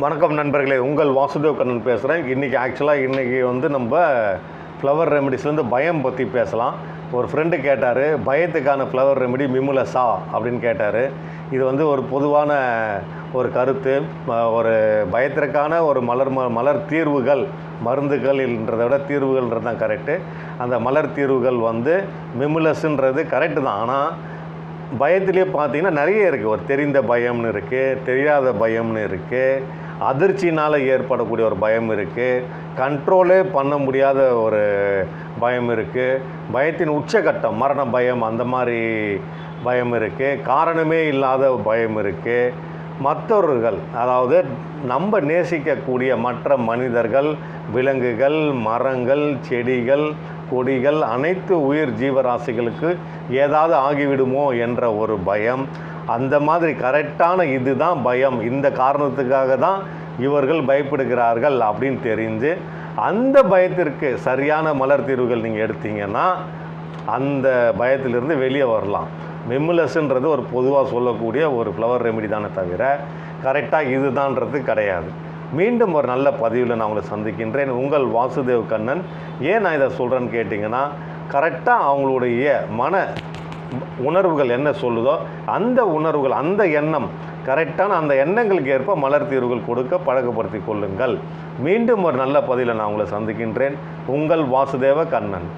வணக்கம் நண்பர்களே, உங்கள் வாசுதேவ் கண்ணன் பேசுகிறேன். இன்றைக்கி வந்து நம்ம ஃப்ளவர் ரெமெடிஸ்லேருந்து பயம் பற்றி பேசலாம். ஒரு ஃப்ரெண்டு கேட்டார், பயத்துக்கான ஃப்ளவர் ரெமெடி மிமுலஸா அப்படின்னு கேட்டார். இது வந்து ஒரு பொதுவான ஒரு கருத்து. ஒரு பயத்திற்கான ஒரு மலர் தீர்வுகள், மருந்துகள்ன்றதை விட தீர்வுகள்ன்றது தான் கரெக்டு. அந்த மலர் தீர்வுகள் வந்து மிமுலஸ்ன்றது கரெக்டு தான். ஆனால் பயத்திலே பார்த்தீங்கன்னா நிறைய இருக்குது. ஒரு தெரிந்த பயம்னு இருக்குது, தெரியாத பயம்னு இருக்குது, அதிர்ச்சினால் ஏற்படக்கூடிய ஒரு பயம் இருக்குது, கண்ட்ரோலே பண்ண முடியாத ஒரு பயம் இருக்குது, பயத்தின் உச்சகட்டம் மரண பயம், அந்த மாதிரி பயம் இருக்குது, காரணமே இல்லாத பயம் இருக்குது. மற்றவர்கள், அதாவது நம்ம நேசிக்கக்கூடிய மற்ற மனிதர்கள், விலங்குகள், மரங்கள், செடிகள், கொடிகள், அனைத்து உயிர் ஜீவராசிகளுக்கு ஏதாவது ஆகிவிடுமோ என்ற ஒரு பயம். அந்த மாதிரி கரெக்டான இதுதான் பயம், இந்த காரணத்துக்காக தான் இவர்கள் பயப்படுகிறார்கள் அப்படின்னு தெரிஞ்சு அந்த பயத்திற்கு சரியான மலர் தீர்வுகள் நீங்கள் எடுத்தீங்கன்னா அந்த பயத்திலிருந்து வெளியே வரலாம். மிமுலஸ்ன்றது ஒரு பொதுவாக சொல்லக்கூடிய ஒரு ஃப்ளவர் ரெமெடி தானே தவிர கரெக்டாக இதுதான்றது கிடையாது. மீண்டும் ஒரு நல்ல பதிவில் நான் உங்களை சந்திக்கின்றேன். உங்கள் வாசுதேவ் கண்ணன். ஏன் நான் இதை சொல்கிறேன்னு கேட்டிங்கன்னா, கரெக்டாக அவங்களுடைய மன உணர்வுகள் என்ன சொல்லுதோ அந்த உணர்வுகள், அந்த எண்ணம், கரெக்டான அந்த எண்ணங்களுக்கு ஏற்ப மலர் தீர்வுகள் கொடுக்க பழக்கப்படுத்தி கொள்ளுங்கள். மீண்டும் ஒரு நல்ல பதிவில் நான் உங்களை சந்திக்கின்றேன். உங்கள் வாசுதேவ கண்ணன்.